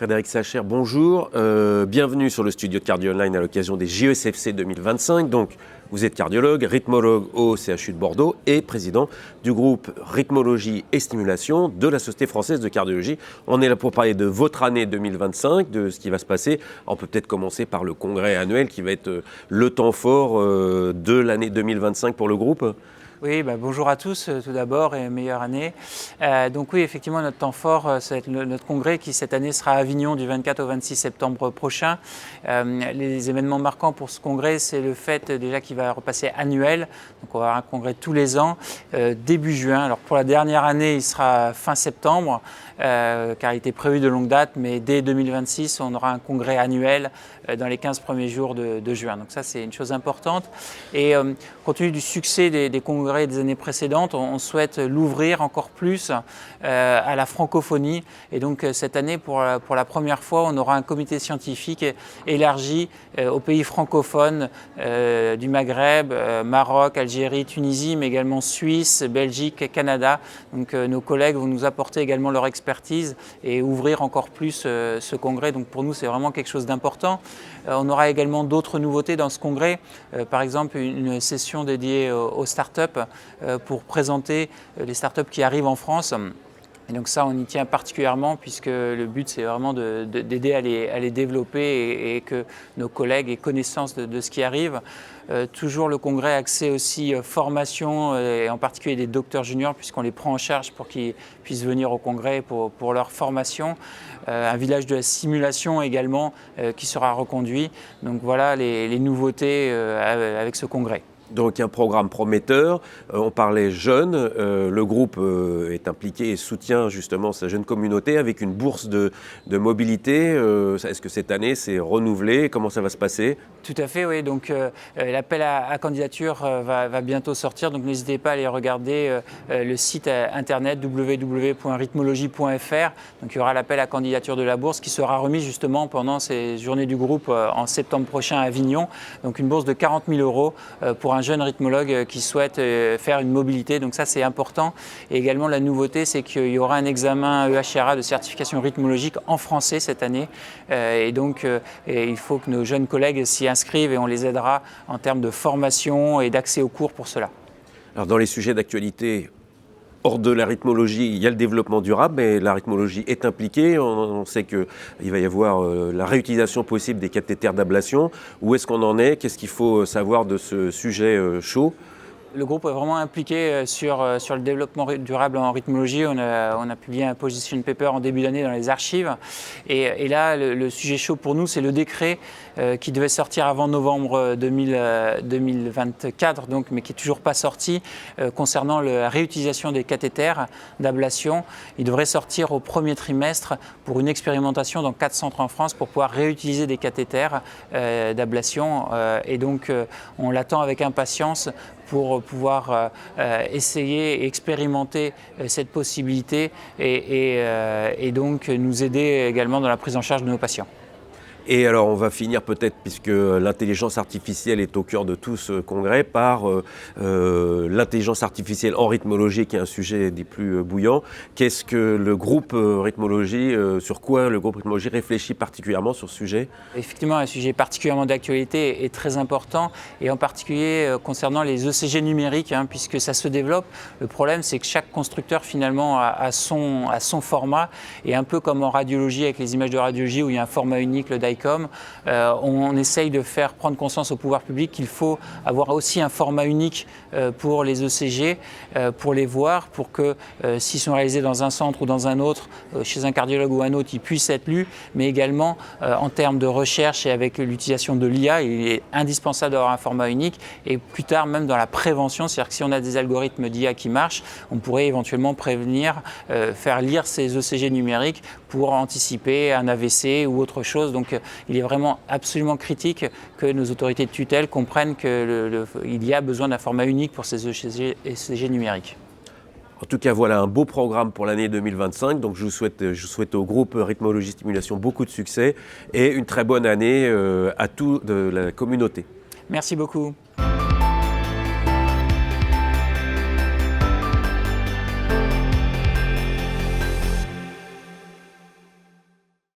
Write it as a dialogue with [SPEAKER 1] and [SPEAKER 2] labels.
[SPEAKER 1] Frédéric Sacher, bonjour. Bienvenue sur le studio de Cardio Online à l'occasion des JESFC 2025. Donc, vous êtes cardiologue, rythmologue au CHU de Bordeaux et président du groupe Rythmologie et Stimulation de la Société française de cardiologie. On est là pour parler de votre année 2025, de ce qui va se passer. On peut peut-être commencer par le congrès annuel qui va être le temps fort de l'année 2025 pour le groupe.
[SPEAKER 2] Oui, bonjour à tous tout d'abord et meilleure année. Donc oui, effectivement, notre temps fort, ça va être notre congrès qui cette année sera à Avignon du 24 au 26 septembre prochain. Les événements marquants pour ce congrès, c'est le fait déjà qu'il va repasser annuel. Donc on va avoir un congrès tous les ans, début juin. Alors pour la dernière année, il sera fin septembre, car il était prévu de longue date, mais dès 2026, on aura un congrès annuel dans les 15 premiers jours de juin. Donc ça, c'est une chose importante. Et compte tenu du succès des congrès des années précédentes, on souhaite l'ouvrir encore plus à la francophonie. Et donc cette année, pour la première fois, on aura un comité scientifique élargi aux pays francophones du Maghreb, Maroc, Algérie, Tunisie, mais également Suisse, Belgique, Canada. Donc nos collègues vont nous apporter également leur expertise et ouvrir encore plus ce congrès. Donc pour nous, c'est vraiment quelque chose d'important. On aura également d'autres nouveautés dans ce congrès, par exemple une session dédiée aux startups pour présenter les startups qui arrivent en France. Et donc ça, on y tient particulièrement puisque le but, c'est vraiment d'aider à les développer et que nos collègues aient connaissance de ce qui arrive. Toujours le congrès axé aussi formation et en particulier des docteurs juniors puisqu'on les prend en charge pour qu'ils puissent venir au congrès pour leur formation. Un village de la simulation également qui sera reconduit. Donc voilà les nouveautés avec ce congrès.
[SPEAKER 1] Donc un programme prometteur, on parlait jeunes, le groupe est impliqué et soutient justement sa jeune communauté avec une bourse de mobilité. Est-ce que cette année c'est renouvelé? Comment ça va se passer?
[SPEAKER 2] Tout à fait, oui. Donc l'appel à candidature va bientôt sortir, donc n'hésitez pas à aller regarder le site internet www.rythmologie.fr. Donc il y aura l'appel à candidature de la bourse qui sera remis justement pendant ces journées du groupe en septembre prochain à Avignon. Donc une bourse de 40 000 € pour un jeune rythmologue qui souhaite faire une mobilité, donc ça c'est important. Et également la nouveauté, c'est qu'il y aura un examen EHRA de certification rythmologique en français cette année. Et donc il faut que nos jeunes collègues s'y inscrivent et on les aidera en termes de formation et d'accès aux cours pour cela.
[SPEAKER 1] Alors dans les sujets d'actualité, hors de la rythmologie, il y a le développement durable, mais la rythmologie est impliquée. On sait qu'il va y avoir la réutilisation possible des cathéters d'ablation. Où est-ce qu'on en est? Qu'est-ce qu'il faut savoir de ce sujet chaud?
[SPEAKER 2] Le groupe est vraiment impliqué sur le développement durable en rythmologie. On a publié un position paper en début d'année dans les archives. Et là, le sujet chaud pour nous, c'est le décret qui devait sortir avant novembre 2024, donc, mais qui n'est toujours pas sorti, concernant la réutilisation des cathéters d'ablation. Il devrait sortir au premier trimestre pour une expérimentation dans 4 centres en France pour pouvoir réutiliser des cathéters d'ablation. Et donc, on l'attend avec impatience pour pouvoir essayer et expérimenter cette possibilité et donc nous aider également dans la prise en charge de nos patients.
[SPEAKER 1] Et alors on va finir peut-être, puisque l'intelligence artificielle est au cœur de tout ce congrès, par l'intelligence artificielle en rythmologie, qui est un sujet des plus bouillants. Qu'est-ce que le groupe rythmologie, sur quoi le groupe rythmologie réfléchit particulièrement sur ce sujet?
[SPEAKER 2] Effectivement, un sujet particulièrement d'actualité et très important, et en particulier concernant les ECG numériques, puisque ça se développe. Le problème, c'est que chaque constructeur finalement a son format, et un peu comme en radiologie avec les images de radiologie où il y a un format unique, le DICOM, on essaye de faire prendre conscience au pouvoir public qu'il faut avoir aussi un format unique pour les ECG, pour les voir, pour que s'ils sont réalisés dans un centre ou dans un autre, chez un cardiologue ou un autre, ils puissent être lus, mais également en termes de recherche et avec l'utilisation de l'IA, il est indispensable d'avoir un format unique, et plus tard même dans la prévention, c'est-à-dire que si on a des algorithmes d'IA qui marchent, on pourrait éventuellement prévenir, faire lire ces ECG numériques pour anticiper un AVC ou autre chose. Donc il est vraiment absolument critique que nos autorités de tutelle comprennent qu'il y a besoin d'un format unique pour ces ECG numériques.
[SPEAKER 1] En tout cas, voilà un beau programme pour l'année 2025. Donc, je souhaite au groupe Rythmologie Stimulation beaucoup de succès et une très bonne année à toute la communauté.
[SPEAKER 2] Merci beaucoup.